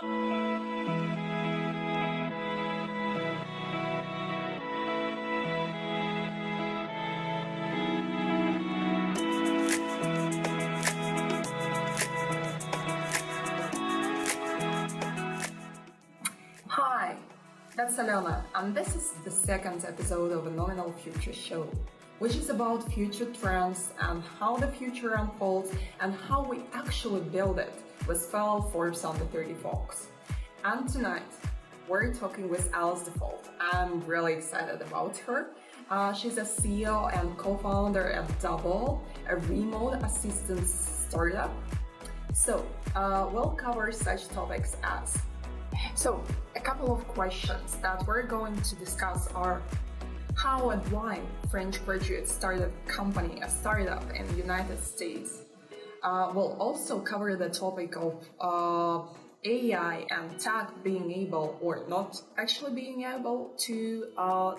Hi, that's Alyona, and this is the second episode of a Nominal Future show, which is about future trends and how the future unfolds and how we actually build it with fellow Forbes U30 folks. And tonight, we're talking with Alice Default. I'm really excited about her. She's a CEO and co-founder at Double, a remote assistance startup. So we'll cover such topics as a couple of questions that we're going to discuss are how and why French graduates started a startup in the United States. We'll also cover the topic of AI and tech being able or not actually being able to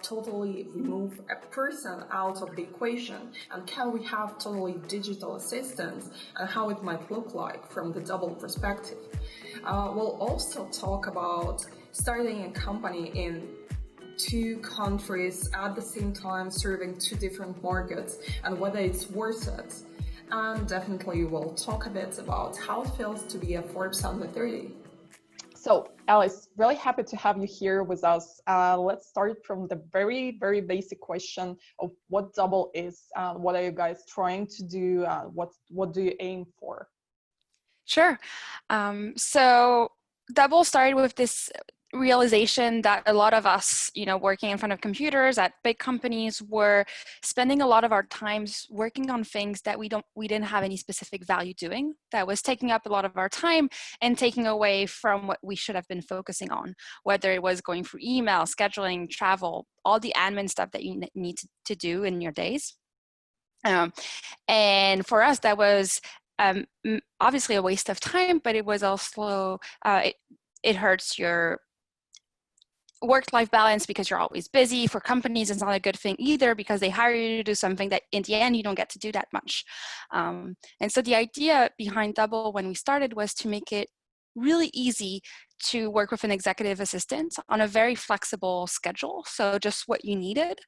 totally remove a person out of the equation, and can we have totally digital assistants and how it might look like from the Double perspective. We'll also talk about starting a company in two countries at the same time, serving two different markets, and whether it's worth it. And definitely we'll talk a bit about how it feels to be a Forbes U30. So Alice, really happy to have you here with us. Let's start from the very, very basic question of what Double is. What are you guys trying to do? What do you aim for? Sure. So Double started with this realization that a lot of us, working in front of computers at big companies, were spending a lot of our times working on things that we didn't have any specific value doing, that was taking up a lot of our time and taking away from what we should have been focusing on, whether it was going through email, scheduling, travel, all the admin stuff that you need to do in your days. And for us, that was obviously a waste of time, but it was also, it hurts your work-life balance because you're always busy. For companies, it's not a good thing either because they hire you to do something that in the end, you don't get to do that much. And so the idea behind Double when we started was to make it really easy to work with an executive assistant on a very flexible schedule. So just what you needed,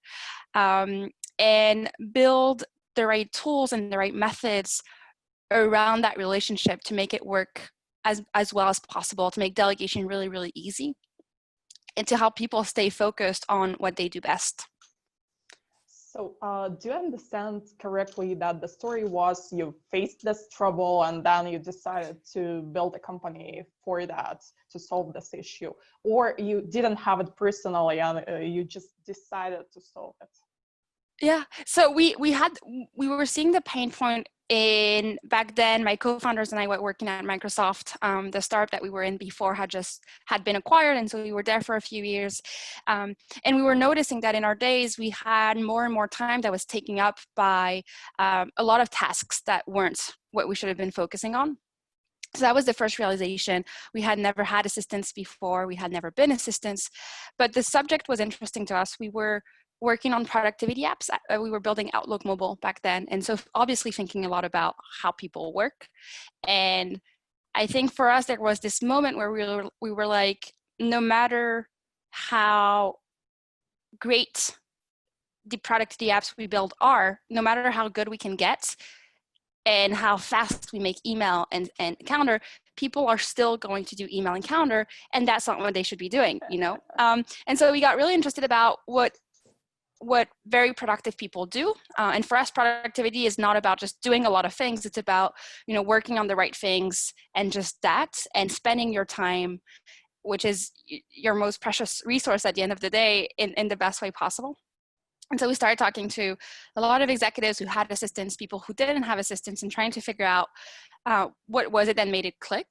and build the right tools and the right methods around that relationship to make it work as well as possible, to make delegation really, really easy, and to help people stay focused on what they do best. So do you understand correctly that the story was you faced this trouble and then you decided to build a company for that, to solve this issue? Or you didn't have it personally and you just decided to solve it? Yeah, so we were seeing the pain point in back then. My co-founders and I were working at Microsoft. The startup that we were in before had been acquired, and so we were there for a few years. And we were noticing that in our days we had more and more time that was taken up by a lot of tasks that weren't what we should have been focusing on. So that was the first realization. We had never had assistants before. We had never been assistants, but the subject was interesting to us. We were working on productivity apps. We were building Outlook Mobile back then. And so obviously thinking a lot about how people work. And I think for us, there was this moment where we were like, no matter how great the productivity apps we build are, no matter how good we can get and how fast we make email and calendar, people are still going to do email and calendar, and that's not what they should be doing, And so we got really interested about what very productive people do. And for us, productivity is not about just doing a lot of things. It's about, working on the right things and just that, and spending your time, which is your most precious resource at the end of the day, in the best way possible. And so we started talking to a lot of executives who had assistants, people who didn't have assistants, and trying to figure out what was it that made it click.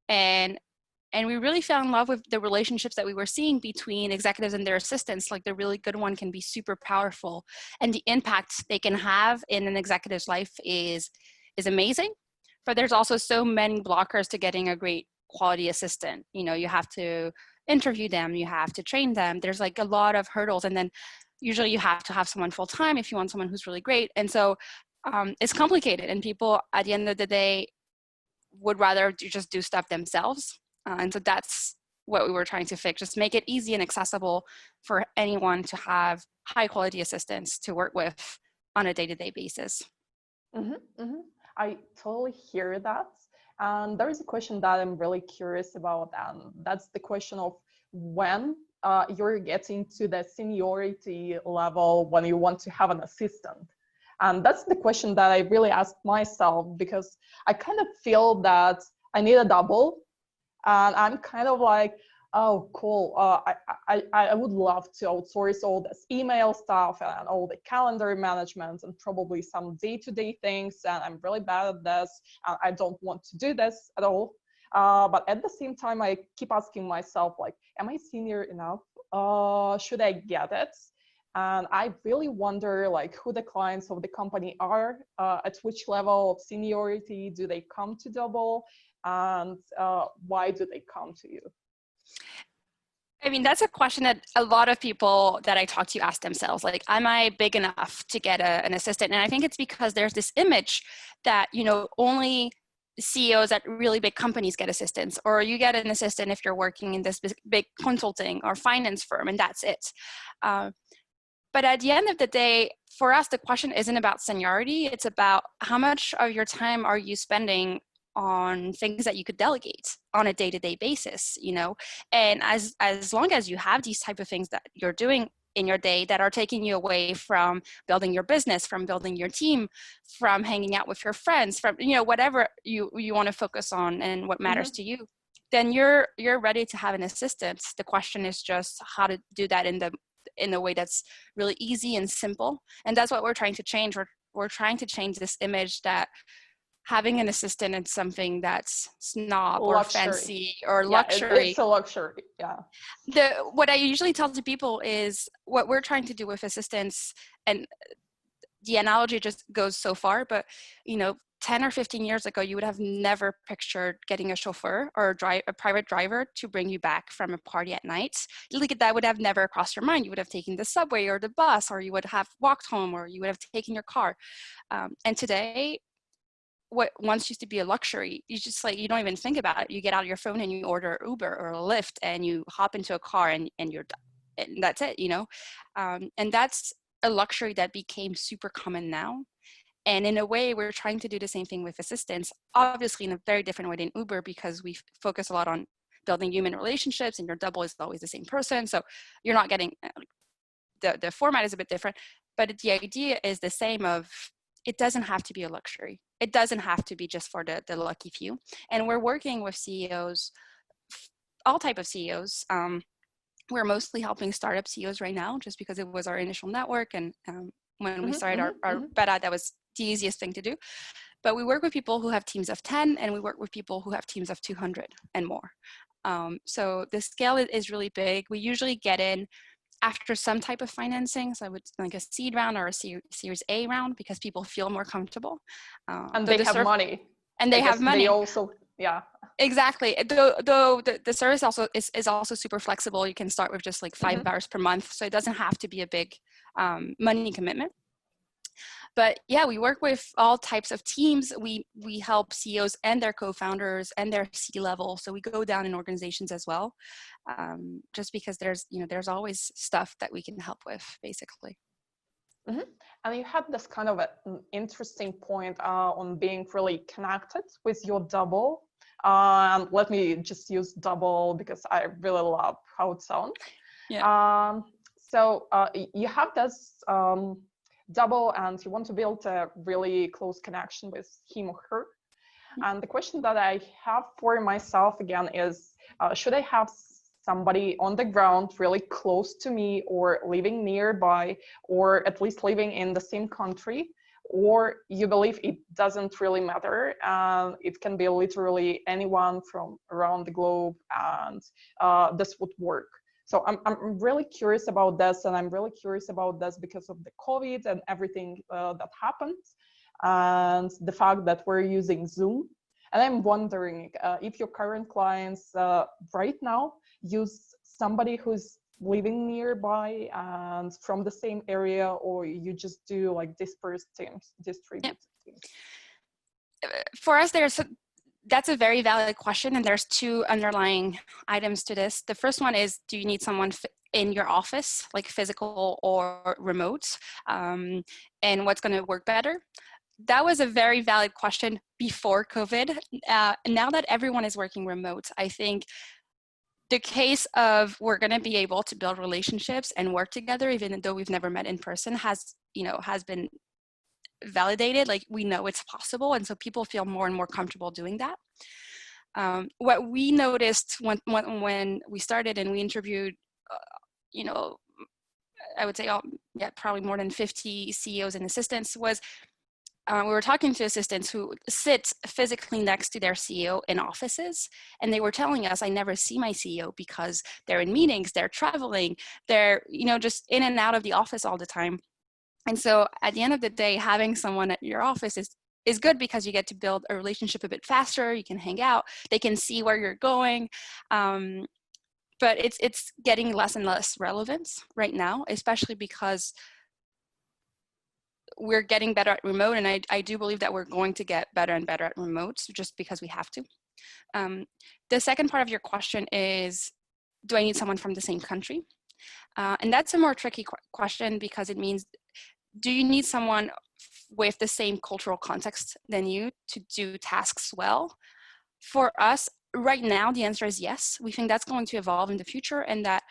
And we really fell in love with the relationships that we were seeing between executives and their assistants. Like the really good one can be super powerful, and the impact they can have in an executive's life is amazing. But there's also so many blockers to getting a great quality assistant. You have to interview them, you have to train them. There's like a lot of hurdles, and then usually you have to have someone full time if you want someone who's really great. And so it's complicated, and people at the end of the day would rather just do stuff themselves. And so that's what we were trying to fix, just make it easy and accessible for anyone to have high quality assistance to work with on a day-to-day basis. I totally hear that. And there is a question that I'm really curious about, and that's the question of when you're getting to the seniority level when you want to have an assistant. And that's the question that I really asked myself, because I kind of feel that I need a double. And I'm kind of like, oh, cool. I would love to outsource all this email stuff and all the calendar management and probably some day-to-day things. And I'm really bad at this. And I don't want to do this at all. But at the same time, I keep asking myself, like, am I senior enough? Should I get it? And I really wonder, like, who the clients of the company are, at which level of seniority do they come to double, and why do they come to you? I mean, that's a question that a lot of people that I talk to ask themselves, like, am I big enough to get an assistant? And I think it's because there's this image that, you know, only CEOs at really big companies get assistants, or you get an assistant if you're working in this big consulting or finance firm, and that's it. But at the end of the day, for us, the question isn't about seniority. It's about how much of your time are you spending on things that you could delegate on a day-to-day basis, you know? And as long as you have these type of things that you're doing in your day that are taking you away from building your business, from building your team, from hanging out with your friends, from, you know, whatever you want to focus on and what matters to you, then you're ready to have an assistant. The question is just how to do that in a way that's really easy and simple. And that's what we're trying to change. We're trying to change this image that having an assistant is something that's snob or fancy or luxury. It's a luxury, yeah. What I usually tell to people is what we're trying to do with assistants, and the analogy just goes so far, but, you know, 10 or 15 years ago, you would have never pictured getting a chauffeur or a private driver to bring you back from a party at night. Like, that would have never crossed your mind. You would have taken the subway or the bus, or you would have walked home, or you would have taken your car. And today, what once used to be a luxury, you just, like, you don't even think about it. You get out your phone and you order Uber or a Lyft, and you hop into a car and that's it, you know? And that's a luxury that became super common now. And in a way, we're trying to do the same thing with assistants, obviously in a very different way than Uber, because we focus a lot on building human relationships, and your double is always the same person. So you're not getting, the format is a bit different, but the idea is the same of, it doesn't have to be a luxury. It doesn't have to be just for the lucky few. And we're working with CEOs, all type of CEOs. We're mostly helping startup CEOs right now, just because it was our initial network. And when we started our beta, that was the easiest thing to do. But we work with people who have teams of 10, and we work with people who have teams of 200 and more. So the scale is really big. We usually get in after some type of financing, so I would like a seed round or a Series A round, because people feel more comfortable. And they have money. And they have money. They also, yeah. Exactly. Though the service also is also super flexible. You can start with just like 5 hours per month, so it doesn't have to be a big money commitment. But yeah, we work with all types of teams. We help CEOs and their co-founders and their C-level. So we go down in organizations as well, just because there's always stuff that we can help with, basically. And you had this kind of an interesting point on being really connected with your double. Let me just use double because I really love how it sounds. Yeah. So you have this double, and you want to build a really close connection with him or her. And the question that I have for myself again is, should I have somebody on the ground really close to me, or living nearby, or at least living in the same country? Or you believe it doesn't really matter, and it can be literally anyone from around the globe, and this would work? So I'm really curious about this, and I'm really curious about this because of the COVID and everything that happened, and the fact that we're using Zoom. And I'm wondering if your current clients right now use somebody who's living nearby and from the same area, or you just do like dispersed teams, distributed teams? For us, That's a very valid question, and there's two underlying items to this. The first one is, do you need someone in your office, like physical or remote, and what's going to work better? That was a very valid question before COVID. Now that everyone is working remote, I think the case of we're going to be able to build relationships and work together, even though we've never met in person, has been validated. Like, we know it's possible, and so people feel more and more comfortable doing that. What we noticed when we started and we interviewed, I would say, probably more than 50 CEOs and assistants, was we were talking to assistants who sit physically next to their CEO in offices, and they were telling us, I never see my CEO because they're in meetings, they're traveling, they're just in and out of the office all the time. And so at the end of the day, having someone at your office is good because you get to build a relationship a bit faster. You can hang out, they can see where you're going. But it's getting less and less relevance right now, especially because we're getting better at remote, and I do believe that we're going to get better and better at remote, just because we have to. The second part of your question is, do I need someone from the same country? And that's a more tricky question, because it means, do you need someone with the same cultural context than you to do tasks well? For us, right now, the answer is yes. We think that's going to evolve in the future, and that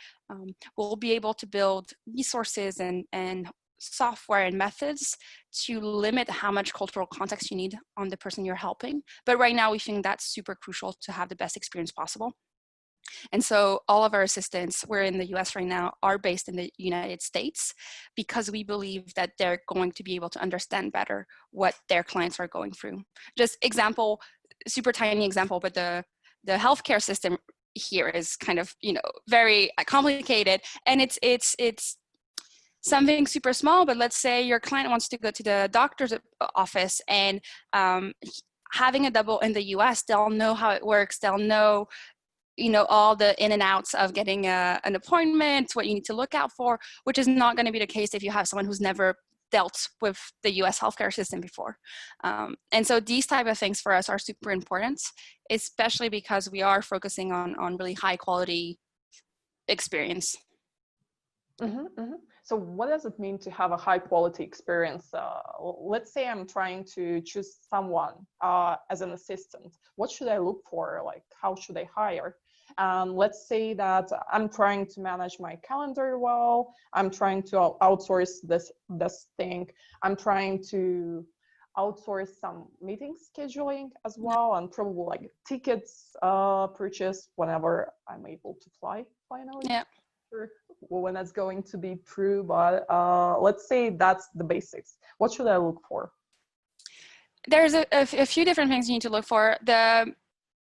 we'll be able to build resources and software and methods to limit how much cultural context you need on the person you're helping. But right now, we think that's super crucial to have the best experience possible. And so all of our assistants, we're in the US right now, are based in the United States, because we believe that they're going to be able to understand better what their clients are going through. Just example, super tiny example, but the healthcare system here is kind of, very complicated, and it's something super small. But let's say your client wants to go to the doctor's office, and having a double in the US, they'll know how it works. They'll know, all the in and outs of getting an appointment, what you need to look out for, which is not going to be the case if you have someone who's never dealt with the US healthcare system before. And so these type of things for us are super important, especially because we are focusing on really high quality experience. So what does it mean to have a high quality experience? Let's say I'm trying to choose someone as an assistant. What should I look for? Like, how should I hire? Let's say that I'm trying to manage my calendar well. I'm trying to outsource this thing. I'm trying to outsource some meeting scheduling as well, and probably like tickets purchase whenever I'm able to fly finally. Yeah. When that's going to be true, but let's say that's the basics. What should I look for? There's a few different things you need to look for.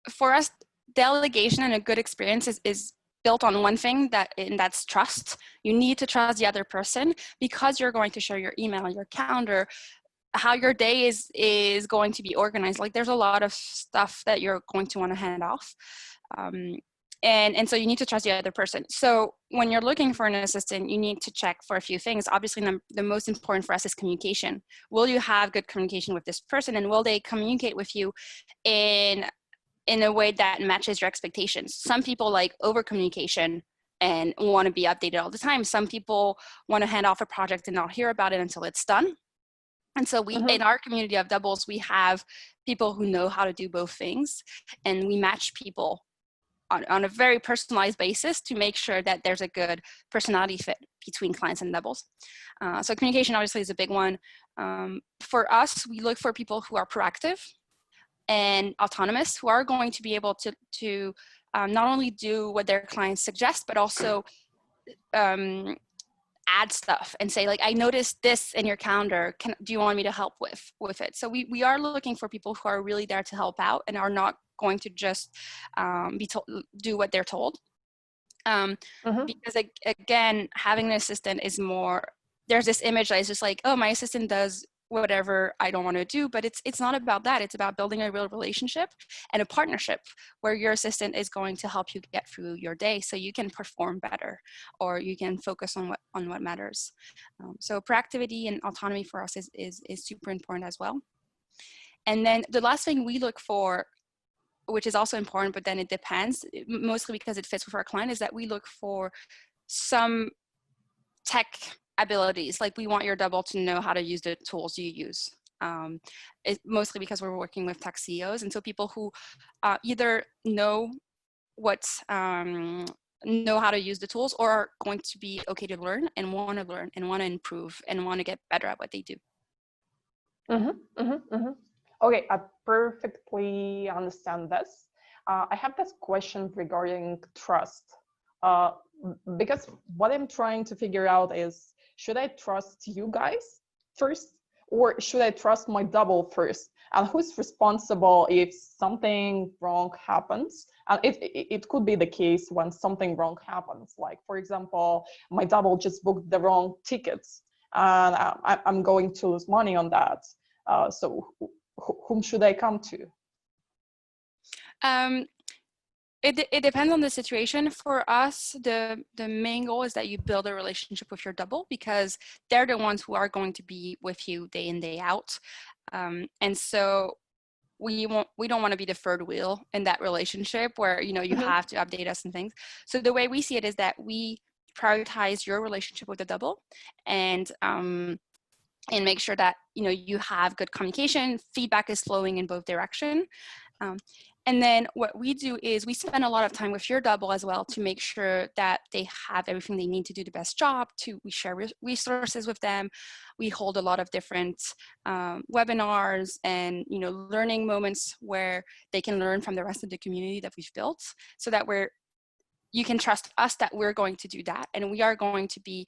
For us, delegation and a good experience is built on one thing, and that's trust. You need to trust the other person, because you're going to share your email, your calendar, how your day is going to be organized. Like, there's a lot of stuff that you're going to want to hand off. And so you need to trust the other person. So when you're looking for an assistant, you need to check for a few things. Obviously, the most important for us is communication. Will you have good communication with this person, and will they communicate with you in a way that matches your expectations? Some people like over communication and want to be updated all the time. Some people want to hand off a project and not hear about it until it's done. And so in our community of doubles, we have people who know how to do both things, and we match people on a very personalized basis to make sure that there's a good personality fit between clients and doubles. So communication obviously is a big one. For us, we look for people who are proactive and autonomous, who are going to be able to not only do what their clients suggest, but also add stuff and say, like, I noticed this in your calendar. Do you want me to help with it? So we are looking for people who are really there to help out and are not going to just do what they're told. Because again, having an assistant is more, there's this image that is just like, oh, my assistant does whatever I don't want to do, but it's not about that. It's about building a real relationship and a partnership where your assistant is going to help you get through your day so you can perform better, or you can focus on what matters. So proactivity and autonomy for us is super important as well. And then the last thing we look for which is also important, but then it depends, mostly because it fits with our client, is that we look for some tech abilities. Like we want your double to know how to use the tools you use. Mostly because we're working with tech CEOs. And so people who either know know how to use the tools, or are going to be okay to learn and want to improve and want to get better at what they do. Okay, I perfectly understand this. I have this question regarding trust, because what I'm trying to figure out is, should I trust you guys first, or should I trust my double first? And who's responsible if something wrong happens? And it could be the case when something wrong happens. Like, for example, my double just booked the wrong tickets, and I'm going to lose money on that. So whom should I come to? It depends on the situation. For us, the main goal is that you build a relationship with your double, because they're the ones who are going to be with you day in, day out. And so we don't want to be the third wheel in that relationship where, you have to update us and things. So the way we see it is that we prioritize your relationship with the double, and make sure that you have good communication, feedback is flowing in both direction. And then what we do is we spend a lot of time with your double as well to make sure that they have everything they need to do the best job. We share resources with them. We hold a lot of different webinars and learning moments where they can learn from the rest of the community that we've built, so that you can trust us that we're going to do that, and we are going to be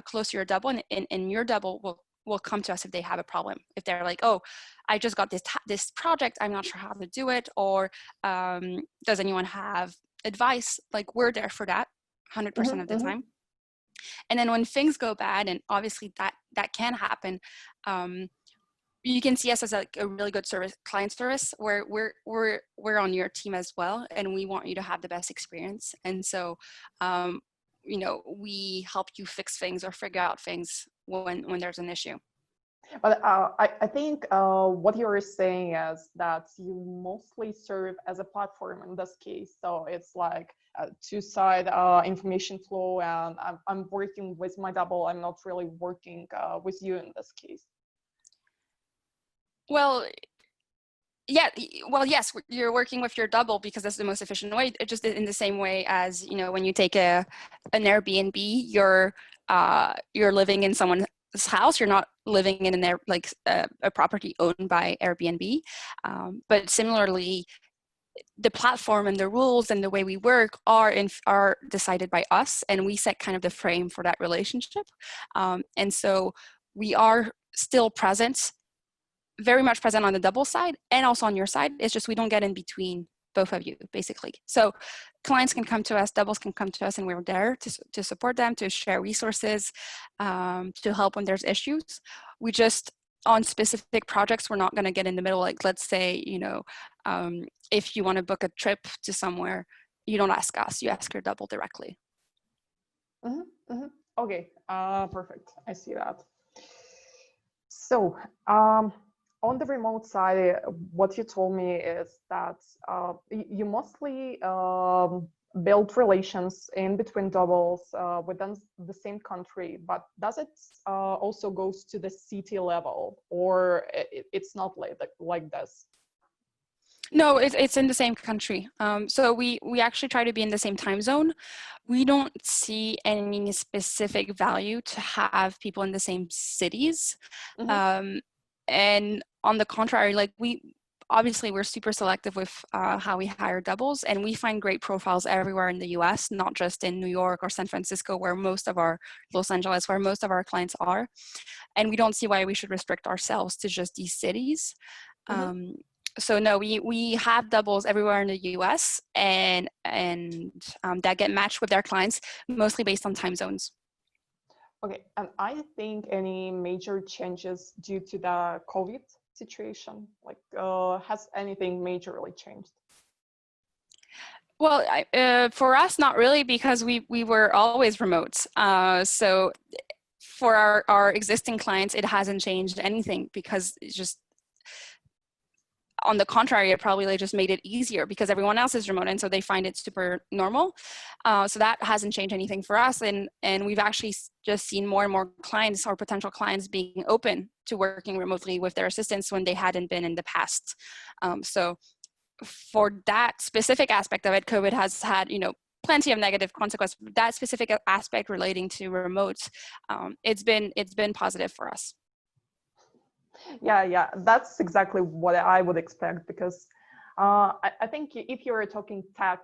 close to your double, and your double will come to us if they have a problem. If they're like, oh, I just got this project, I'm not sure how to do it, or does anyone have advice? Like, we're there for that 100% of the time. And then when things go bad, and obviously that can happen, you can see us as a really good client service, where we're on your team as well, and we want you to have the best experience. And so we help you fix things or figure out things when there's an issue. But I think what you're saying is that you mostly serve as a platform in this case. So it's like a two-side information flow, and I'm working with my double. I'm not really working with you in this case. Well, yeah. Well, yes, you're working with your double because that's the most efficient way. Just in the same way as when you take an Airbnb, you're living in someone's house. You're not living in a property owned by Airbnb. But similarly, the platform and the rules and the way we work are decided by us, and we set kind of the frame for that relationship. And so we are still present, very much present on the double side and also on your side. It's just we don't get in between both of you, basically. So clients can come to us, doubles can come to us, and we're there to support them, to share resources, to help when there's issues. We just, on specific projects, we're not going to get in the middle. Like, let's say, if you want to book a trip to somewhere, you don't ask us, you ask your double directly. Okay, perfect. I see that. So, on the remote side, what you told me is that you mostly build relations in between doubles within the same country, but does it also goes to the city level, or it's not like this? No, it's in the same country. So we actually try to be in the same time zone. We don't see any specific value to have people in the same cities. And on the contrary, like we're super selective with how we hire doubles, and we find great profiles everywhere in the US, not just in New York or San Francisco, Los Angeles, where most of our clients are. And we don't see why we should restrict ourselves to just these cities. So no, we have doubles everywhere in the US, and that get matched with their clients, mostly based on time zones. Okay, and I think any major changes due to the COVID situation, like has anything majorly changed? Well, for us, not really, because we were always remote. So for our existing clients, it hasn't changed anything, because it's just on the contrary, it probably like just made it easier because everyone else is remote, and so they find it super normal. So that hasn't changed anything for us, and we've actually just seen more and more clients or potential clients being open to working remotely with their assistants when they hadn't been in the past. So for that specific aspect of it, COVID has had, plenty of negative consequences. That specific aspect relating to remote, it's been positive for us. Yeah, that's exactly what I would expect, because I think if you're talking tech,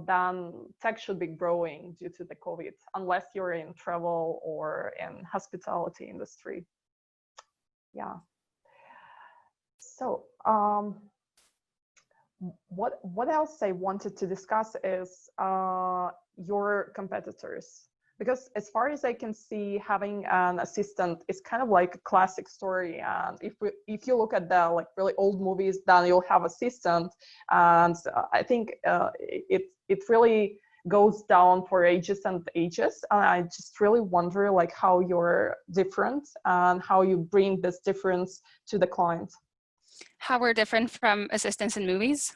then tech should be growing due to the COVID, unless you're in travel or in hospitality industry. Yeah. So what else I wanted to discuss is your competitors. Because as far as I can see, having an assistant is kind of like a classic story. And if you look at the like really old movies, then you'll have assistant. And I think it really goes down for ages and ages. And I just really wonder like how you're different and how you bring this difference to the client. How we're different from assistants in movies?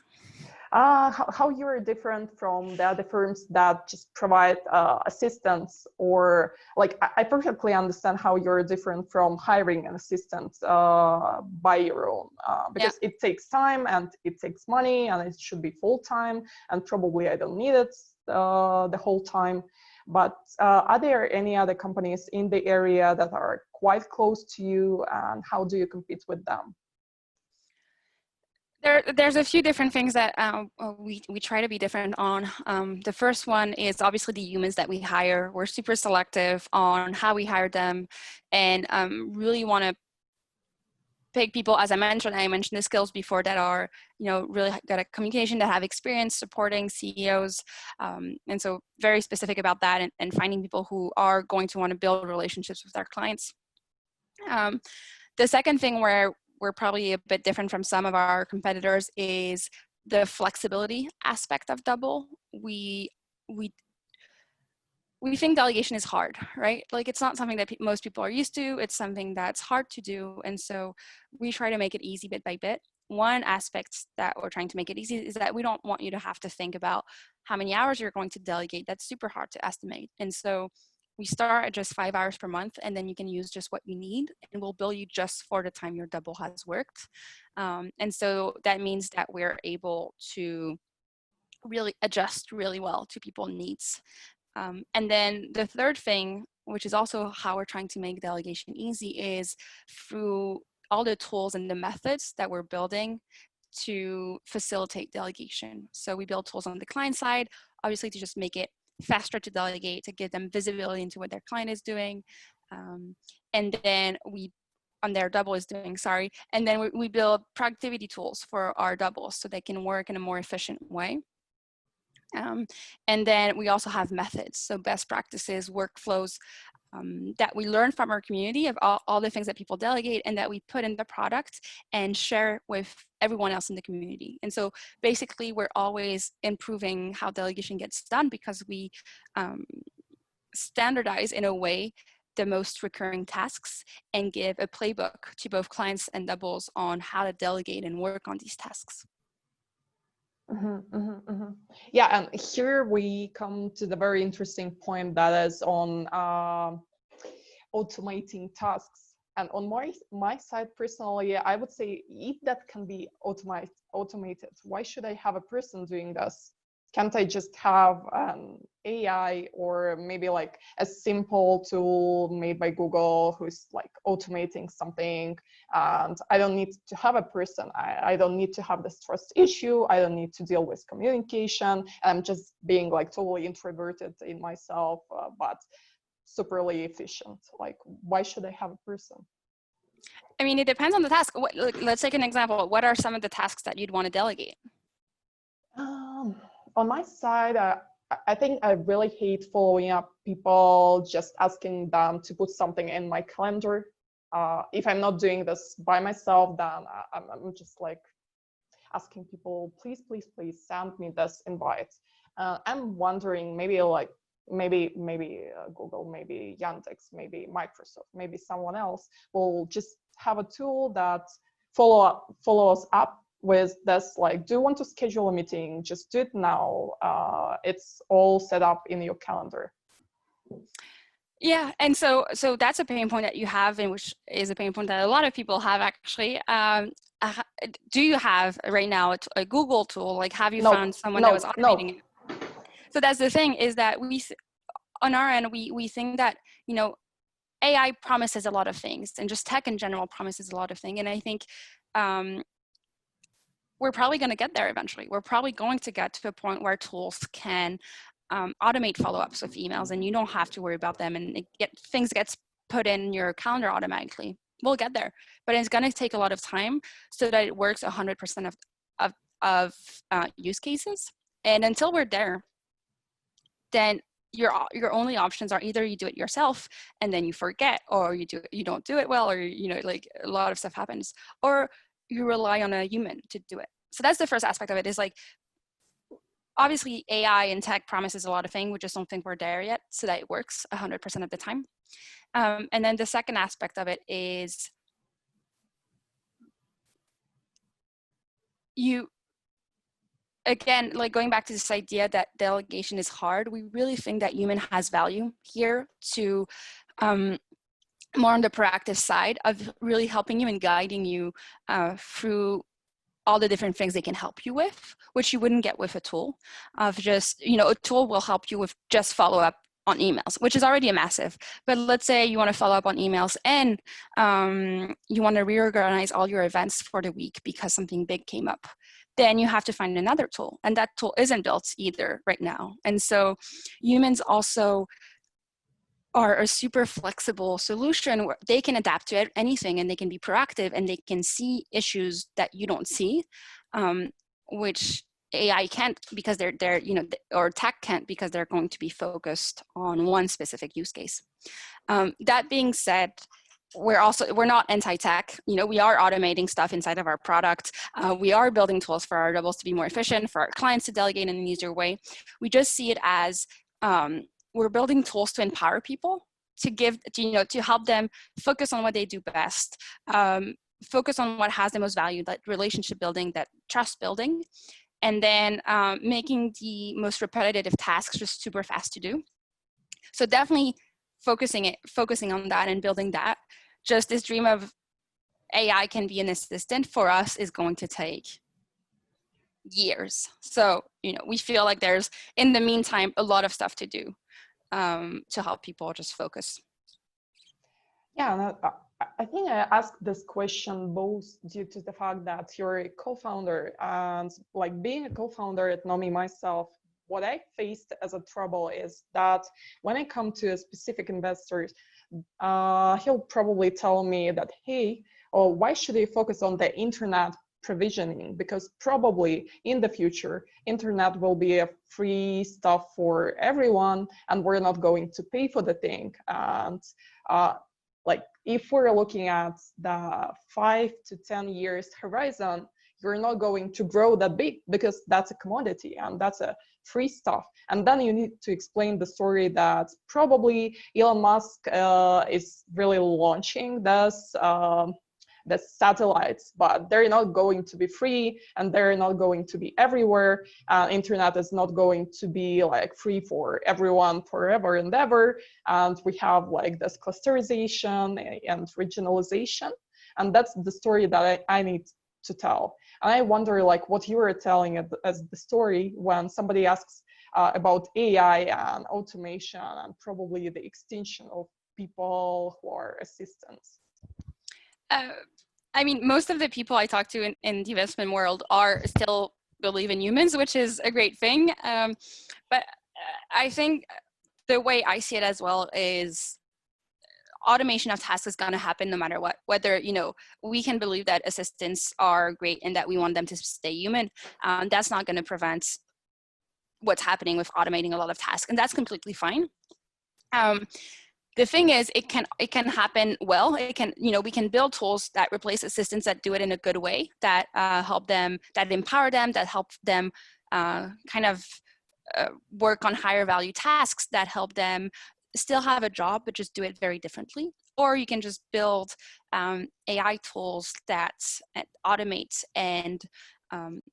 How you're different from the other firms that just provide assistants, or like I perfectly understand how you're different from hiring an assistant by your own, because it takes time and it takes money and it should be full time, and probably I don't need it the whole time. But are there any other companies in the area that are quite close to you, and how do you compete with them? There's a few different things that we try to be different on. The first one is obviously the humans that we hire. We're super selective on how we hire them, and really want to pick people, as I mentioned the skills before, that are, really good at communication, that have experience supporting CEOs. And so very specific about that, and finding people who are going to want to build relationships with our clients. The second thing where we're probably a bit different from some of our competitors is the flexibility aspect of Double. We think delegation is hard, right? Like, it's not something that most people are used to. It's something that's hard to do. And so we try to make it easy bit by bit. One aspect that we're trying to make it easy is that we don't want you to have to think about how many hours you're going to delegate. That's super hard to estimate. And so we start at just 5 hours per month, and then you can use just what you need, and we'll bill you just for the time your double has worked. And so that means that we're able to really adjust really well to people's needs. And then the third thing, which is also how we're trying to make delegation easy, is through all the tools and the methods that we're building to facilitate delegation. So we build tools on the client side, obviously, to just make it faster to delegate, to give them visibility into what their client is doing. And then on their double is doing, and then we build productivity tools for our doubles so they can work in a more efficient way. And then we also have methods, so best practices, workflows, that we learn from our community of all the things that people delegate, and that we put in the product and share with everyone else in the community. And so basically we're always improving how delegation gets done, because we standardize in a way the most recurring tasks and give a playbook to both clients and doubles on how to delegate and work on these tasks. Yeah, and here we come to the very interesting point that is on automating tasks. And on my side, personally, I would say if that can be automated, why should I have a person doing this? Can't I just have an AI, or maybe like a simple tool made by Google who's like automating something, and I don't need to have a person. I don't need to have this trust issue. I don't need to deal with communication. I'm just being like totally introverted in myself, but superly efficient. Like, why should I have a person? I mean, it depends on the task. Let's take an example. What are some of the tasks that you'd want to delegate? On my side, I think I really hate following up people, just asking them to put something in my calendar. If I'm not doing this by myself, then I'm just like asking people, please send me this invite. I'm wondering, maybe Google, maybe Yandex, maybe Microsoft, maybe someone else will just have a tool that follow us up with this, like, do you want to schedule a meeting? Just do it now. It's all set up in your calendar. Yeah, and so that's a pain point that you have, and which is a pain point that a lot of people have actually. Do you have right now a Google tool? Like, have you found someone that was automating it? So that's the thing, is that on our end, we think that, you know, AI promises a lot of things, and just tech in general promises a lot of things. And I think we're probably going to get there eventually. We're probably going to get to a point where tools can automate follow-ups with emails, and you don't have to worry about them, and things gets put in your calendar automatically. We'll get there, but it's going to take a lot of time so that it works 100% of use cases. And until we're there, then your only options are either you do it yourself and then you forget, or you don't do it well, or, you know, like, a lot of stuff happens, or you rely on a human to do it. So that's the first aspect of it, is like, obviously AI and tech promises a lot of things. We just don't think we're there yet, so that it works 100% of the time. And then the second aspect of it is again, like, going back to this idea that delegation is hard, we really think that human has value here to more on the proactive side of really helping you and guiding you through all the different things they can help you with, which you wouldn't get with a tool. Of just, you know, a tool will help you with just follow up on emails, which is already a massive. But let's say you want to follow up on emails and you want to reorganize all your events for the week because something big came up. Then you have to find another tool, and that tool isn't built either right now. And so humans also are a super flexible solution where they can adapt to anything, and they can be proactive, and they can see issues that you don't see, which AI can't, because they're you know, or tech can't, because they're going to be focused on one specific use case. That being said, we're not anti-tech. You know, we are automating stuff inside of our product. We are building tools for our doubles to be more efficient, for our clients to delegate in an easier way. We just see it as we're building tools to empower people, to help them focus on what they do best, focus on what has the most value, that relationship building, that trust building, and then making the most repetitive tasks just super fast to do. So definitely focusing on that and building that. Just this dream of AI can be an assistant for us is going to take years. So, you know, we feel like there's, in the meantime, a lot of stuff to do to help people just focus. Yeah, I think I asked this question both due to the fact that you're a co-founder, and like, being a co-founder at Nommi myself, what I faced as a trouble is that when I come to a specific investor, he'll probably tell me that, hey, why should I focus on the internet provisioning? Because probably in the future, internet will be a free stuff for everyone, and we're not going to pay for the thing. And like, if we're looking at the 5 to 10 years horizon, you're not going to grow that big, because that's a commodity and that's a free stuff. And then you need to explain the story that probably Elon Musk is really launching this the satellites, but they're not going to be free, and they're not going to be everywhere. Internet is not going to be like free for everyone forever and ever. And we have like this clusterization and regionalization, and that's the story that I need to tell. And I wonder, like, what you were telling as the story when somebody asks about AI and automation and probably the extinction of people who are assistants. I mean, most of the people I talk to in the investment world are still believe in humans, which is a great thing. But I think the way I see it as well is automation of tasks is going to happen no matter what. Whether, you know, we can believe that assistants are great and that we want them to stay human, that's not going to prevent what's happening with automating a lot of tasks, and that's completely fine. The thing is, it can happen well. It can, you know, we can build tools that replace assistants that do it in a good way, that help them, that empower them, that help them kind of work on higher value tasks, that help them still have a job, but just do it very differently. or you can just build AI tools that automate and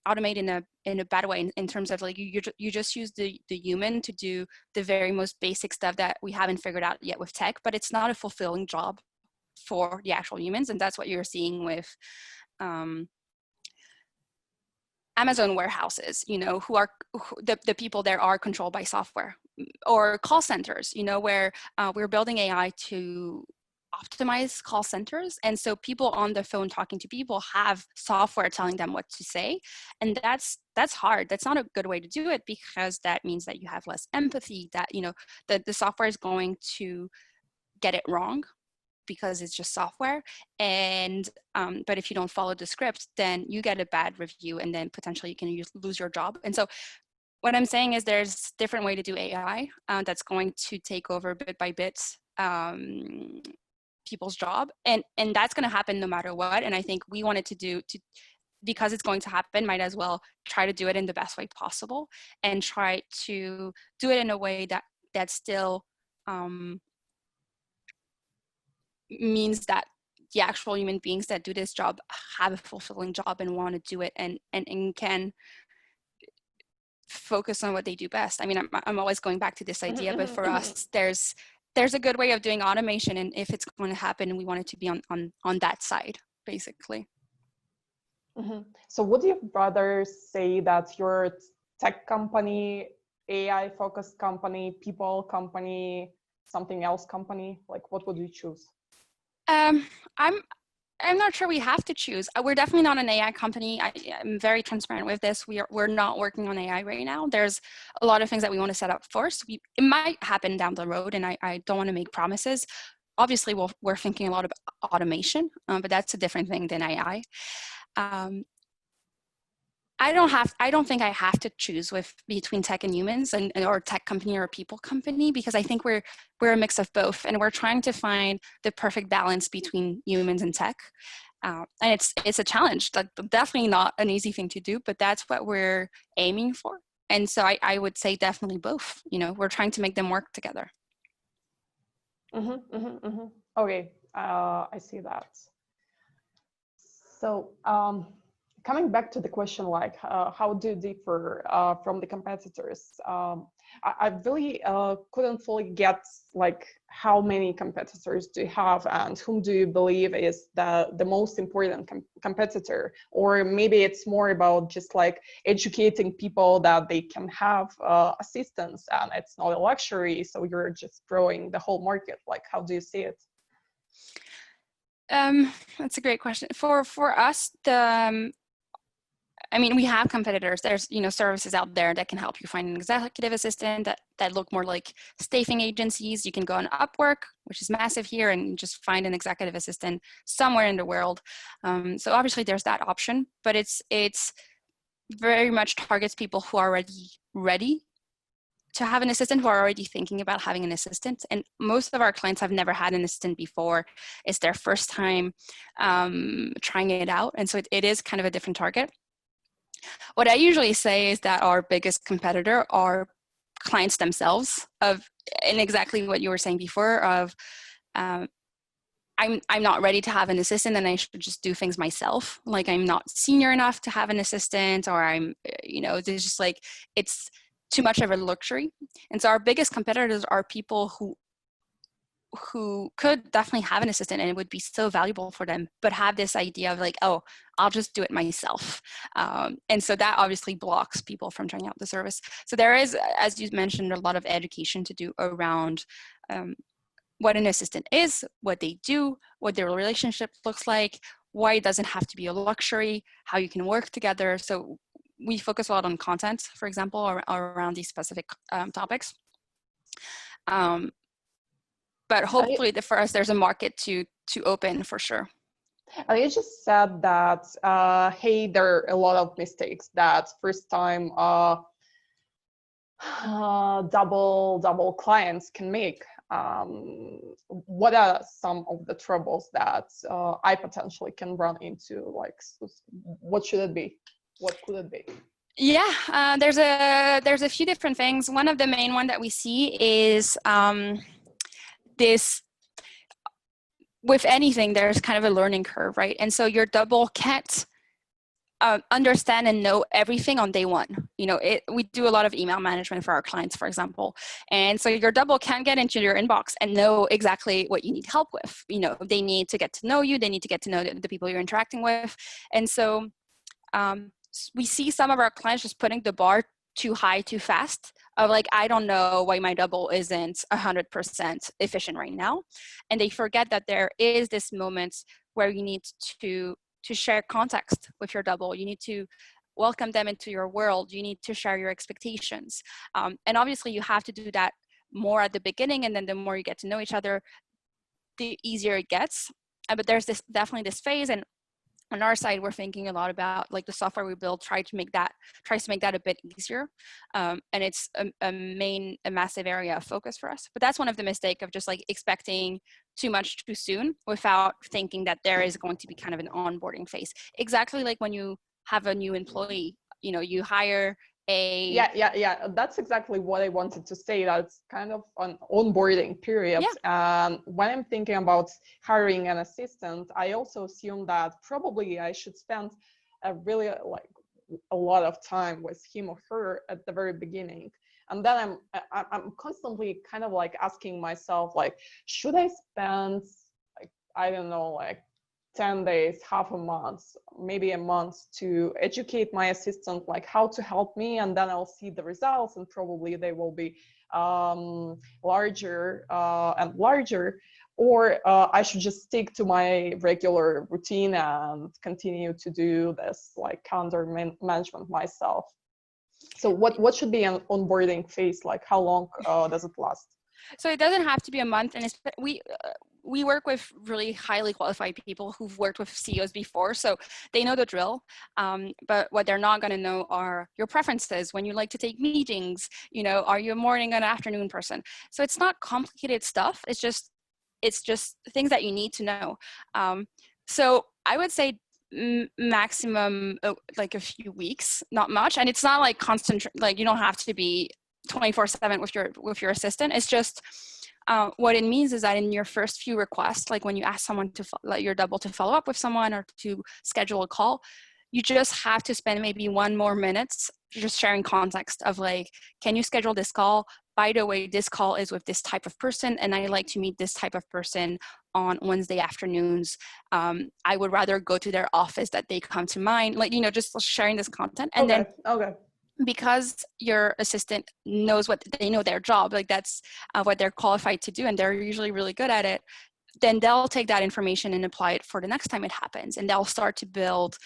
automate in a bad way in terms of like you just use the human to do the very most basic stuff that we haven't figured out yet with tech, but it's not a fulfilling job for the actual humans. And that's what you're seeing with Amazon warehouses, you know, the people there are controlled by software, or call centers, you know, where we're building AI to optimize call centers. And so people on the phone talking to people have software telling them what to say. And that's hard. That's not a good way to do it, because that means that you have less empathy, that, you know, the software is going to get it wrong because it's just software. And but if you don't follow the script, then you get a bad review, and then potentially you can lose your job. And so what I'm saying is there's different way to do AI that's going to take over bit by bit people's job, and that's going to happen no matter what. And I think we wanted to because it's going to happen, might as well try to do it in the best way possible, and try to do it in a way that still means that the actual human beings that do this job have a fulfilling job and want to do it, and can focus on what they do best. I mean, I'm always going back to this idea, but for us, there's a good way of doing automation, and if it's going to happen, we want it to be on that side, basically. So would you rather say that you're a tech company, AI focused company, people company, something else company? Like, what would you choose? I'm not sure we have to choose. We're definitely not an AI company. I'm very transparent with this. We're not working on AI right now. There's a lot of things that we want to set up first. It might happen down the road, and I don't want to make promises. Obviously, we're thinking a lot about automation, but that's a different thing than AI. I don't think I have to choose between tech and humans, or a tech company or a people company, because I think we're a mix of both, and we're trying to find the perfect balance between humans and tech. And it's a challenge. That's definitely not an easy thing to do, but that's what we're aiming for. And so I would say definitely both. You know, we're trying to make them work together. Okay, I see that. So coming back to the question, like how do you differ from the competitors? I really couldn't fully get like how many competitors do you have, and whom do you believe is the most important competitor? Or maybe it's more about just like educating people that they can have assistance, and it's not a luxury, so you're just growing the whole market. Like, how do you see it? That's a great question. For us, I mean, we have competitors. There's, you know, services out there that can help you find an executive assistant that look more like staffing agencies. You can go on Upwork, which is massive here, and just find an executive assistant somewhere in the world. So obviously there's that option, but it's very much targets people who are already ready to have an assistant, who are already thinking about having an assistant. And most of our clients have never had an assistant before. It's their first time trying it out. And so it is kind of a different target. What I usually say is that our biggest competitor are clients themselves, and exactly what you were saying before of, I'm not ready to have an assistant, and I should just do things myself. Like, I'm not senior enough to have an assistant, or I'm, you know, there's just like, it's too much of a luxury. And so our biggest competitors are people who could definitely have an assistant, and it would be so valuable for them, but have this idea of like, oh, I'll just do it myself. And so that obviously blocks people from trying out the service. So there is, as you mentioned, a lot of education to do around what an assistant is, what they do, what their relationship looks like, why it doesn't have to be a luxury, how you can work together. So we focus a lot on content, for example, around these specific topics. But hopefully for us, there's a market to open for sure. You just said that, hey, there are a lot of mistakes that first time double clients can make. What are some of the troubles that I potentially can run into? Like, what should it be? What could it be? Yeah, there's a few different things. One of the main one that we see is this with anything, there's kind of a learning curve, right? And so your double can't understand and know everything on day one. We do a lot of email management for our clients, for example. And so your double can't get into your inbox and know exactly what you need help with. They need to get to know you. They need to get to know the people you're interacting with. And so we see some of our clients just putting the bar too high, too fast, of like, I don't know why my double isn't 100% efficient right now. And they forget that there is this moment where you need to share context with your double. You need to welcome them into your world. You need to share your expectations. And obviously you have to do that more at the beginning, and then the more you get to know each other, the easier it gets. But there's definitely this phase, and on our side, we're thinking a lot about like the software we build tries to make that a bit easier. And it's a massive area of focus for us. But that's one of the mistakes of just like expecting too much too soon without thinking that there is going to be kind of an onboarding phase. Exactly like when you have a new employee, you hire yeah, that's exactly what I wanted to say. That's kind of an onboarding period. Yeah. When I'm thinking about hiring an assistant, I also assume that probably I should spend a lot of time with him or her at the very beginning. And then I'm constantly kind of like asking myself, like, should I spend, like, I don't know, like 10 days, half a month, maybe a month to educate my assistant, like how to help me, and then I'll see the results, and probably they will be larger and larger, or I should just stick to my regular routine and continue to do this like calendar management myself. So what should be an onboarding phase? Like how long does it last? So it doesn't have to be a month, and we work with really highly qualified people who've worked with CEOs before, so they know the drill. But what they're not going to know are your preferences, when you like to take meetings. Are you a morning and afternoon person? So it's not complicated stuff. It's just things that you need to know. So I would say maximum like a few weeks, not much, and it's not like constant. Like you don't have to be 24/7 with your assistant. It's just what it means is that in your first few requests, like when you ask someone to let your double to follow up with someone or to schedule a call, you just have to spend maybe one more minutes just sharing context of like, can you schedule this call? By the way, this call is with this type of person, and I like to meet this type of person on Wednesday afternoons. I would rather go to their office that they come to mine. Like, just sharing this content. And then because your assistant knows they know their job, like that's what they're qualified to do, and they're usually really good at it, then they'll take that information and apply it for the next time it happens. And they'll start to build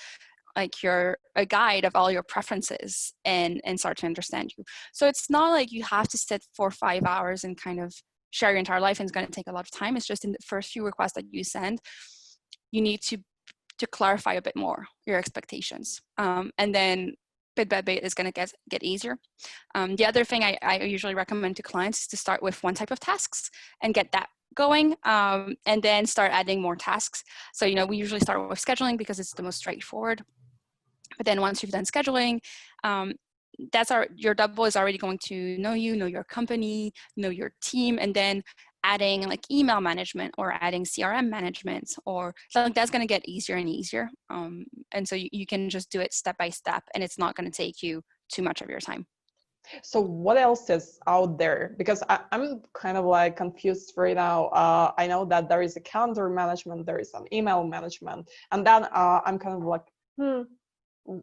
like a guide of all your preferences and start to understand you. So it's not like you have to sit for 5 hours and kind of share your entire life, and it's going to take a lot of time. It's just in the first few requests that you send, you need to clarify a bit more your expectations. And then bit by bit is going to get easier. The other thing I usually recommend to clients is to start with one type of tasks and get that going, and then start adding more tasks. So, we usually start with scheduling because it's the most straightforward. But then once you've done scheduling, your double is already going to know you, know your company, know your team, and then adding like email management or adding CRM management, or like that's going to get easier and easier. And so you can just do it step by step, and it's not going to take you too much of your time. So what else is out there? Because I'm kind of like confused right now. I know that there is a calendar management, there is an email management, and then I'm kind of like,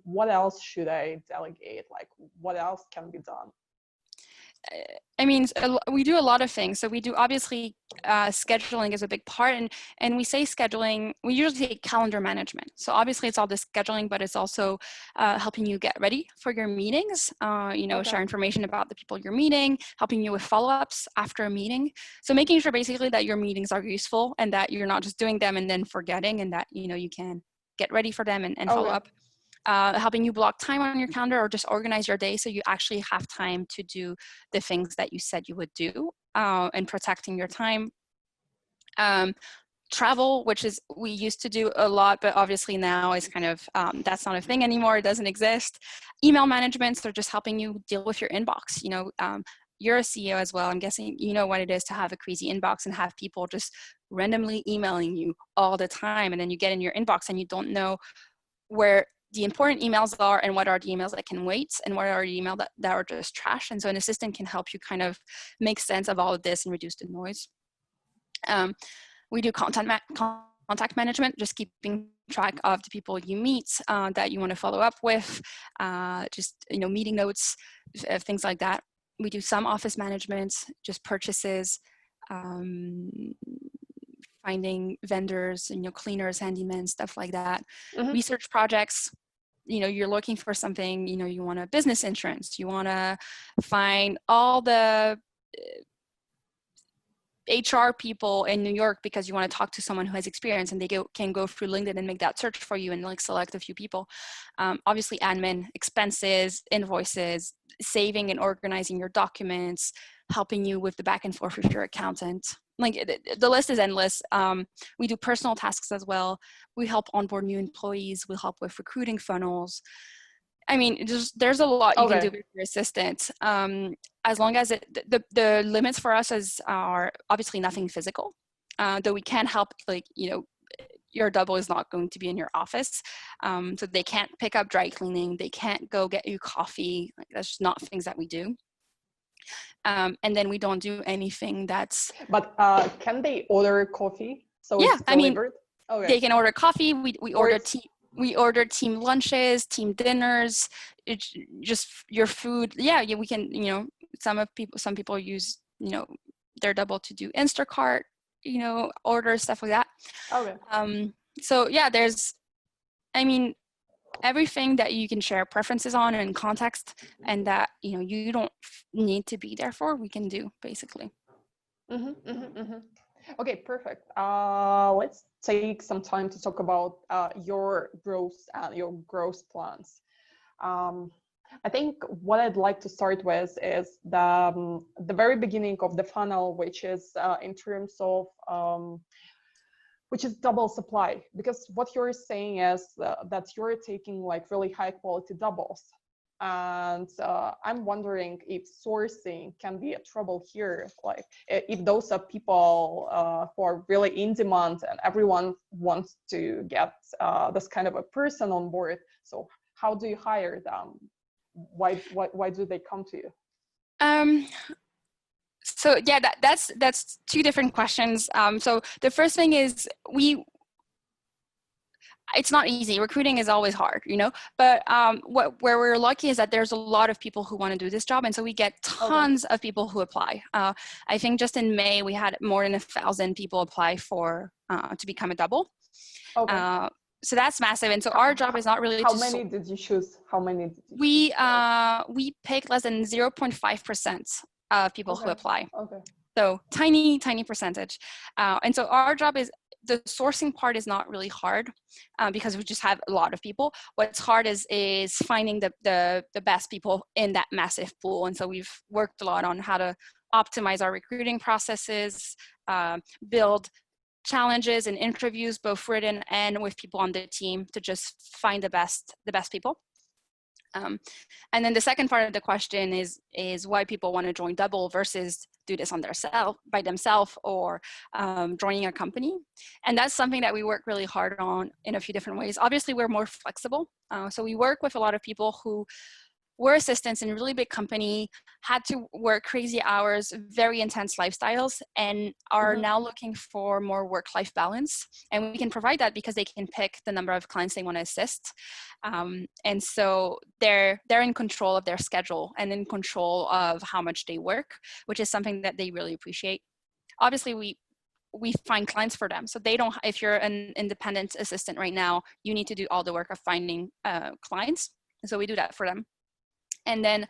what else should I delegate? Like, what else can be done? I mean, we do a lot of things. So we do, obviously, scheduling is a big part. And we say scheduling, we usually say calendar management. So obviously it's all the scheduling, but it's also helping you get ready for your meetings, share information about the people you're meeting, helping you with follow-ups after a meeting. So making sure basically that your meetings are useful and that you're not just doing them and then forgetting, and that, you can get ready for them and follow up. Helping you block time on your calendar or just organize your day so you actually have time to do the things that you said you would do, and protecting your time. Travel, which is we used to do a lot, but obviously now is kind of, that's not a thing anymore. It doesn't exist. Email management, so just helping you deal with your inbox. you're a CEO as well. I'm guessing you know what it is to have a crazy inbox and have people just randomly emailing you all the time. And then you get in your inbox and you don't know where the important emails are and what are the emails that can wait and what are the emails that are just trash. And so an assistant can help you kind of make sense of all of this and reduce the noise. We do contact management, just keeping track of the people you meet that you want to follow up with, just, meeting notes, things like that. We do some office management, just purchases, finding vendors, cleaners, handymen, stuff like that. Mm-hmm. Research projects, you're looking for something, you want a business insurance, you want to find all the HR people in New York because you want to talk to someone who has experience, and they can go through LinkedIn and make that search for you and select a few people. Obviously admin, expenses, invoices, saving and organizing your documents, helping you with the back and forth with your accountant. The list is endless. We do personal tasks as well. We help onboard new employees. We help with recruiting funnels. I mean, there's a lot you can do with your assistant. As long as the limits for us are obviously nothing physical, though we can help, your double is not going to be in your office. So they can't pick up dry cleaning. They can't go get you coffee. That's just not things that we do. And then we don't do anything that's... But can they order coffee? So yeah, it's delivered? They can order coffee. We order tea. We order team lunches, team dinners. It's just your food. Yeah, we can. Some people use their double to do Instacart. Order stuff like that. Okay. So yeah, there's, everything that you can share preferences on and context, and that you don't need to be there for, we can do basically. Mm-hmm, mm-hmm, mm-hmm. Okay, perfect. Let's take some time to talk about your growth and your growth plans. I think what I'd like to start with is the very beginning of the funnel, which is in terms of which is double supply, because what you're saying is that you're taking really high quality doubles. And I'm wondering if sourcing can be a trouble here, if those are people who are really in demand and everyone wants to get this kind of a person on board. So how do you hire them? Why do they come to you? So yeah, that's two different questions. So the first thing is it's not easy. Recruiting is always hard, but where we're lucky is that there's a lot of people who want to do this job. And so we get tons of people who apply. I think just in May, we had more than 1,000 people apply to become a double. Okay. So that's massive. And so our job is not really How many did you choose? We pick less than 0.5% of people who apply. Okay. So tiny percentage. And so our job is, the sourcing part is not really hard because we just have a lot of people. What's hard is finding the best people in that massive pool. And so we've worked a lot on how to optimize our recruiting processes, build challenges and interviews, both written and with people on the team, to just find the best people. And then the second part of the question is why people want to join double versus do this by themselves or joining a company. And that's something that we work really hard on in a few different ways. Obviously, we're more flexible. So we work with a lot of people who were assistants in a really big company, had to work crazy hours, very intense lifestyles, and are now looking for more work-life balance. And we can provide that because they can pick the number of clients they want to assist. And so they're in control of their schedule and in control of how much they work, which is something that they really appreciate. Obviously, we find clients for them. So they don't, if you're an independent assistant right now, you need to do all the work of finding clients. And so we do that for them. And then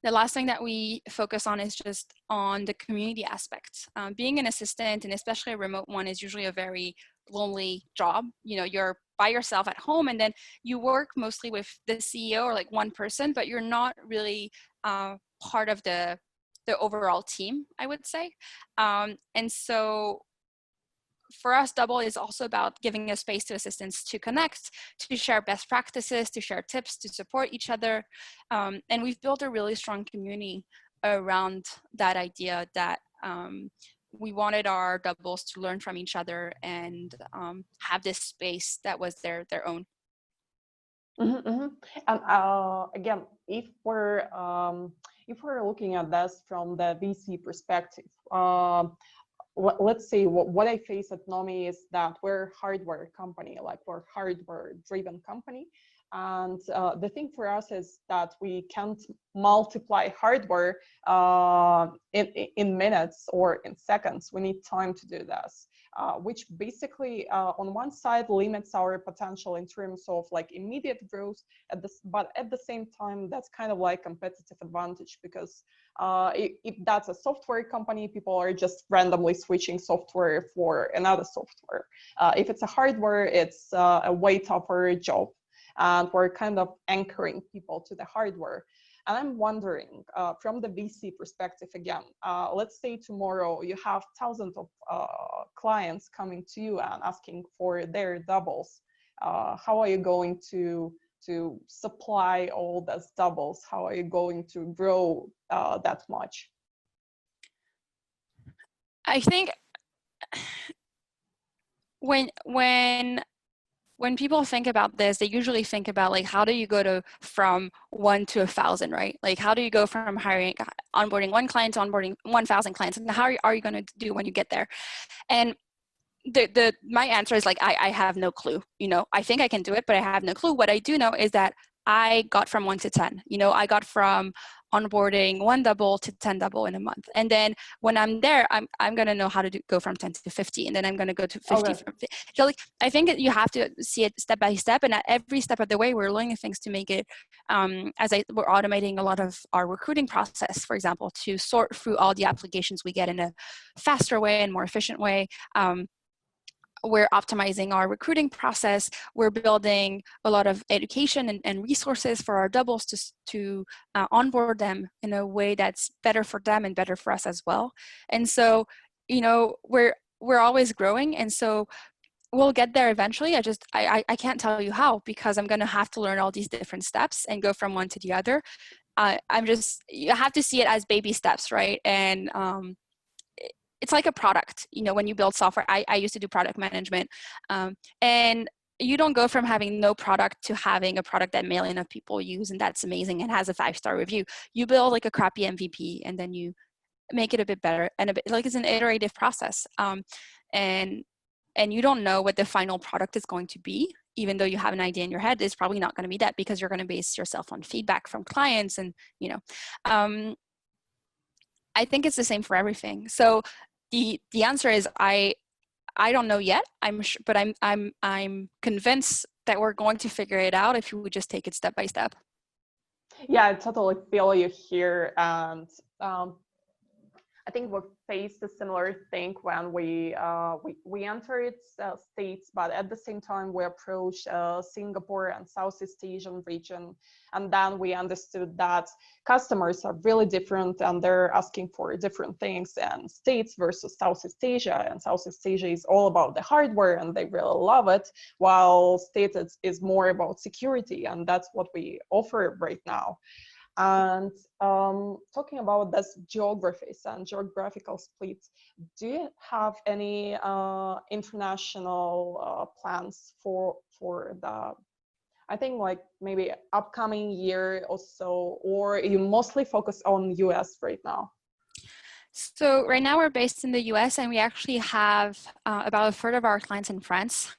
the last thing that we focus on is just on the community aspect. Being an assistant, and especially a remote one, is usually a very lonely job. You're by yourself at home, and then you work mostly with the CEO or one person, but you're not really part of the overall team, I would say. And so for us, double is also about giving a space to assistants to connect, to share best practices, to share tips, to support each other. And we've built a really strong community around that idea that we wanted our doubles to learn from each other and have this space that was their own. Mm-hmm, mm-hmm. And again, if we're looking at this from the VC perspective, let's say what I face at Nommi is that we're a hardware company, like we're hardware driven company. And the thing for us is that we can't multiply hardware in minutes or in seconds. We need time to do this, which basically on one side limits our potential in terms of like immediate growth, but at the same time, that's kind of like competitive advantage because if that's a software company, people are just randomly switching software for another software. If it's a hardware, it's a way tougher job. And we're kind of anchoring people to the hardware. And I'm wondering, from the VC perspective again, let's say tomorrow you have thousands of clients coming to you and asking for their doubles. How are you going to supply all those doubles? How are you going to grow that much? I think when people think about this, they usually think about like, how do you go from 1 to 1,000, right? Like, how do you go from onboarding one client to onboarding 1,000 clients? And how are you going to do when you get there? And my answer is like, I have no clue. I think I can do it, but I have no clue. What I do know is that I got from 1 to 10. I got from onboarding 1 double to 10 double in a month. And then when I'm there, I'm going to know how to go from 10 to 50. And then I'm going to go to 50. Okay. So like, I think that you have to see it step by step. And at every step of the way, we're learning things to make it, we're automating a lot of our recruiting process, for example, to sort through all the applications we get in a faster way and more efficient way. We're optimizing our recruiting process. We're building a lot of education and resources for our doubles to onboard them in a way that's better for them and better for us as well. And so, we're always growing. And so we'll get there eventually. I can't tell you how, because I'm going to have to learn all these different steps and go from one to the other. You have to see it as baby steps, right? And it's like a product, when you build software. I used to do product management, and you don't go from having no product to having a product that million of people use and that's amazing and has a 5-star review. You build like a crappy MVP and then you make it a bit better, and a bit like it's an iterative process. And you don't know what the final product is going to be. Even though you have an idea in your head, it's probably not going to be that, because you're going to base yourself on feedback from clients. And I think it's the same for everything. So the answer is I don't know yet. But I'm convinced that we're going to figure it out if we just take it step by step. Yeah, I totally feel you here. And I think we faced a similar thing when we entered states, but at the same time we approached Singapore and Southeast Asian region, and then we understood that customers are really different and they're asking for different things. And states versus Southeast Asia, and Southeast Asia is all about the hardware and they really love it, while states is more about security, and that's what we offer right now. And talking about this geographies and geographical splits, do you have any international plans for the, I think like maybe upcoming year or so, or you mostly focus on US right now? So right now we're based in the US, and we actually have about a third of our clients in France.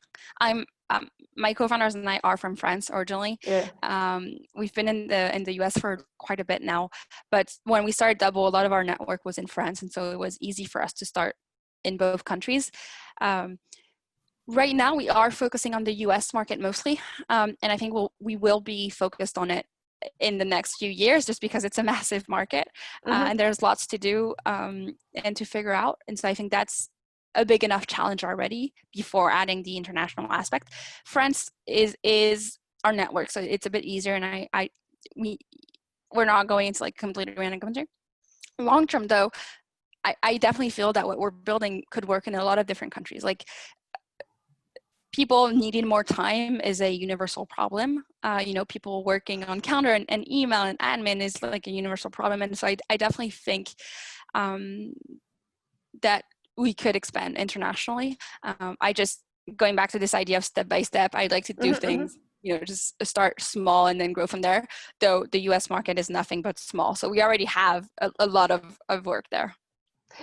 My co-founders and I are from France originally. Yeah. We've been in the US for quite a bit now, but when we started Double, a lot of our network was in France, and so it was easy for us to start in both countries. Right now we are focusing on the US market mostly, and I think we will be focused on it in the next few years, just because it's a massive market, and there's lots to do and to figure out. And so I think that's a big enough challenge already before adding the international aspect. France is our network, so it's a bit easier, and we're not going into like completely random country. Long term though, I definitely feel that what we're building could work in a lot of different countries. Like people needing more time is a universal problem. People working on calendar and email and admin is like a universal problem. And so I definitely think that we could expand internationally. Going back to this idea of step by step, I'd like to do things, just start small and then grow from there. Though the US market is nothing but small. So we already have a lot of work there.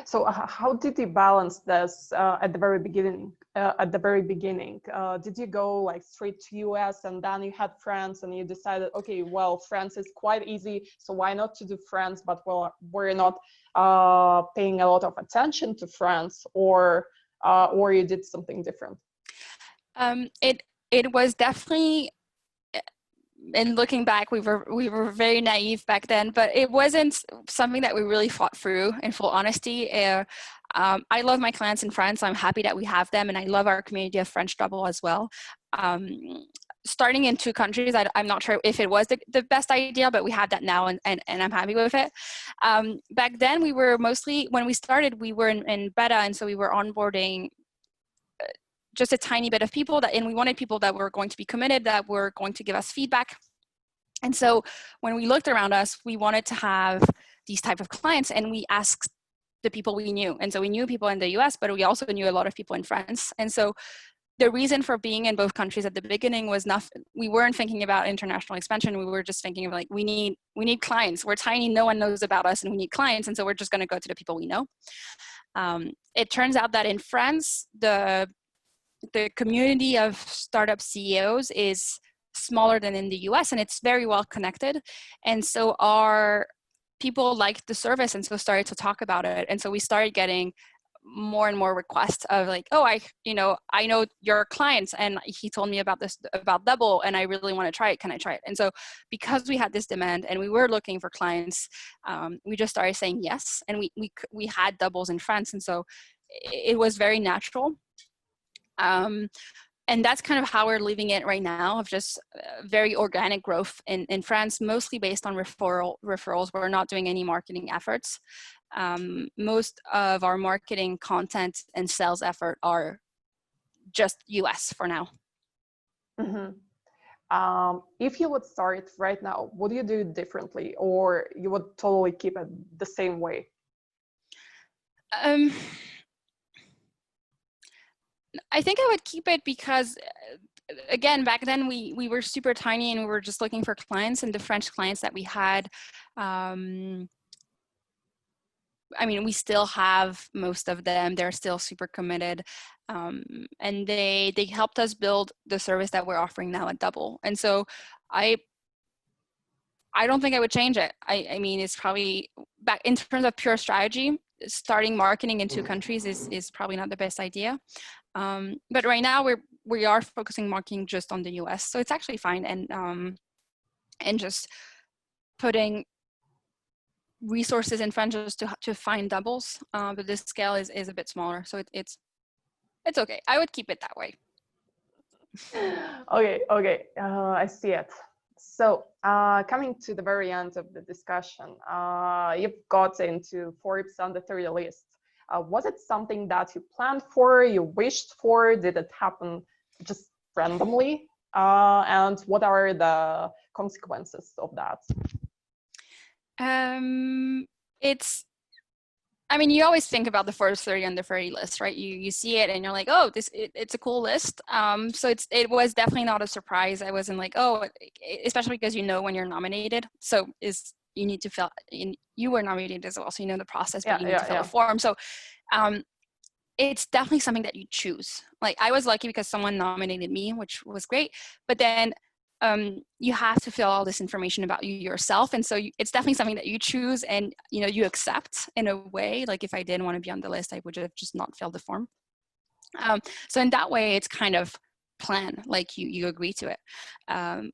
So how did you balance this at the very beginning? Did you go like straight to US and then you had France and you decided, okay, well, France is quite easy, so why not to do France? But we're not paying a lot of attention to France, or you did something different? It was definitely. And looking back, we were very naive back then, but it wasn't something that we really thought through. In full honesty, I love my clients in France. I'm happy that we have them, and I love our community of French double as well. Starting in 2 countries, I'm not sure if it was the best idea, but we have that now, and I'm happy with it. Back then, we were mostly, when we started, we were in beta, and so we were onboarding just a tiny bit of people and we wanted people that were going to be committed, that were going to give us feedback. And so when we looked around us, we wanted to have these type of clients, and we asked the people we knew. And so we knew people in the US, but we also knew a lot of people in France. And so the reason for being in both countries at the beginning was we weren't thinking about international expansion. We were just thinking of like, we need clients. We're tiny, no one knows about us, and we need clients. And so we're just going to go to the people we know. It turns out that in France, the community of startup CEOs is smaller than in the US, and it's very well connected. And so our people liked the service, and so started to talk about it. And so we started getting more and more requests of like, oh, I know your clients, and he told me about double, and I really want to try it. Can I try it? And so because we had this demand and we were looking for clients, we just started saying yes. And we had doubles in France, and so it was very natural. And that's kind of how we're leaving it right now, of just very organic growth in France, mostly based on referrals. We're not doing any marketing efforts. Most of our marketing content and sales effort are just US for now. If you would start right now, would you do it differently, or you would totally keep it the same way? I think I would keep it because, again, back then we were super tiny and we were just looking for clients, and the French clients that we had, we still have most of them. They're still super committed, and they helped us build the service that we're offering now at Double. And so I don't think I would change it. It's probably, back in terms of pure strategy, starting marketing in 2 countries is probably not the best idea. But right now we are focusing marketing just on the US, so it's actually fine, and just putting resources in French just to find doubles, but this scale is a bit smaller, so it's okay. I would keep it that way. Okay, I see it. So coming to the very end of the discussion, you've got into Forbes under 30 list. Was it something that you planned for, you wished for? Did it happen just randomly? And what are the consequences of that? You always think about the Forbes 30 under 30 list, right? You see it and you're like, oh, it's a cool list. So it was definitely not a surprise. I wasn't like, oh, especially because when you're nominated. So you need to fill in, you were nominated as well, so you know the process, but you need to fill a form. So it's definitely something that you choose. Like, I was lucky because someone nominated me, which was great, but then you have to fill all this information about you yourself, and so it's definitely something that you choose, and you accept in a way. Like, if I didn't want to be on the list, I would have just not filled the form. So in that way, it's kind of planned, like you agree to it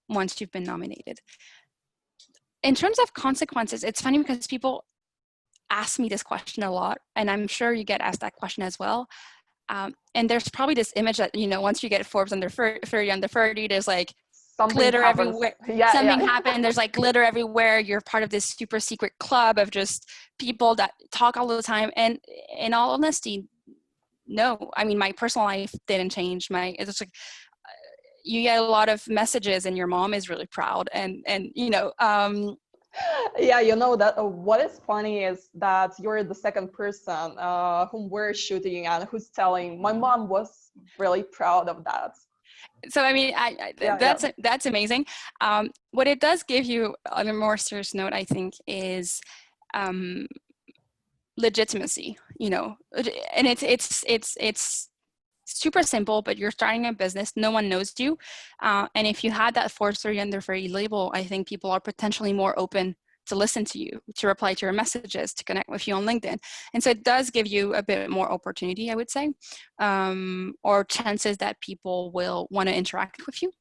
once you've been nominated. In terms of consequences, it's funny because people ask me this question a lot, and I'm sure you get asked that question as well. And there's probably this image that, once you get Forbes under 30, there's like something glitter happens everywhere. Something happened. There's like glitter everywhere. You're part of this super secret club of just people that talk all the time. And in all honesty, no, I mean, my personal life didn't change. It's like, you get a lot of messages and your mom is really proud and Yeah, you know that what is funny is that you're the second person whom we're shooting and who's telling my mom was really proud of that. so I mean, Yeah. that's amazing. What it does give you on a more serious note, I think, is legitimacy, and it's super simple, but you're starting a business, no one knows you, and if you had that Forbes 30 under 30 label, I think people are potentially more open to listen to you, to reply to your messages, to connect with you on LinkedIn. And so it does give you a bit more opportunity, I would say, or chances that people will want to interact with you.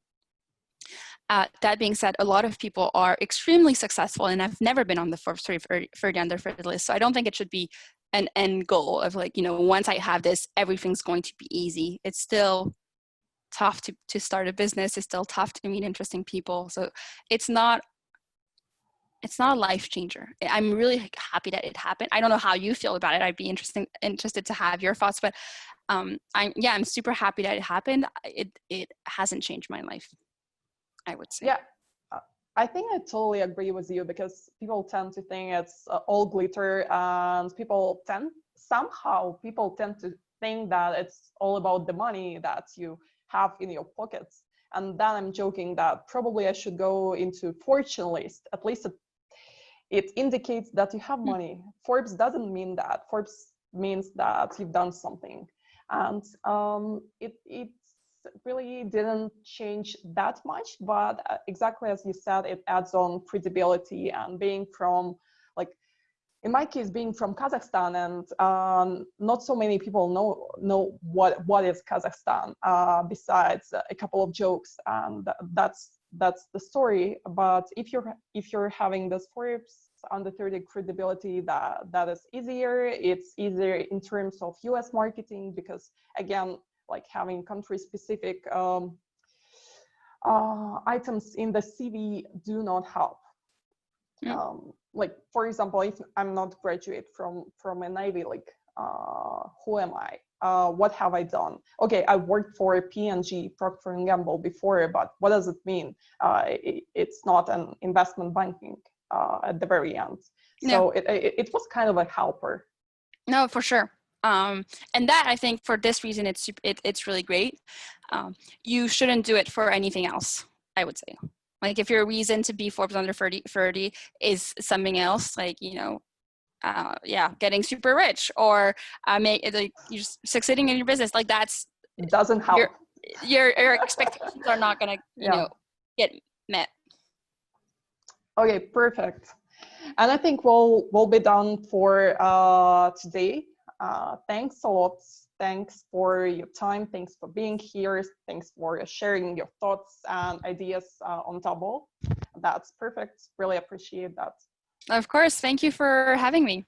That being said, a lot of people are extremely successful and have never been on the Forbes 30 under 30 list. So I don't think it should be an end goal of like, once I have this, everything's going to be easy. It's still tough to start a business. It's still tough to meet interesting people. So it's not a life changer. I'm really happy that it happened. I don't know how you feel about it. I'd be interested to have your thoughts, but I'm super happy that it happened. It hasn't changed my life, I would say. Yeah, I think I totally agree with you, because people tend to think it's all glitter, and people tend to think that it's all about the money that you have in your pockets. And then I'm joking that probably I should go into fortune list. At least it indicates that you have money. Forbes doesn't mean that. Forbes means that you've done something. And it really didn't change that much, but exactly as you said, it adds on credibility. And being from, like, in my case, being from Kazakhstan, and not so many people know what is Kazakhstan, besides a couple of jokes, and that's the story. But if you're having this Forbes under 30 credibility, that is easier. It's easier in terms of US marketing, because again, like having country specific items in the CV do not help. Like, for example, if I'm not graduate from an Ivy League, who am I? What have I done? Okay, I worked for P&G, Procter & Gamble before, but what does it mean? It's not an investment banking at the very end. So it was kind of a helper. No, for sure. And that, I think, for this reason, it's really great. You shouldn't do it for anything else, I would say. Like, if your reason to be Forbes under 30 is something else, like, getting super rich, or like you're succeeding in your business, like that's doesn't help. Your expectations are not gonna get met. Okay, perfect. And I think we'll be done for today. Thanks a lot. Thanks for your time. Thanks for being here. Thanks for sharing your thoughts and ideas on Double. That's perfect. Really appreciate that. Of course. Thank you for having me.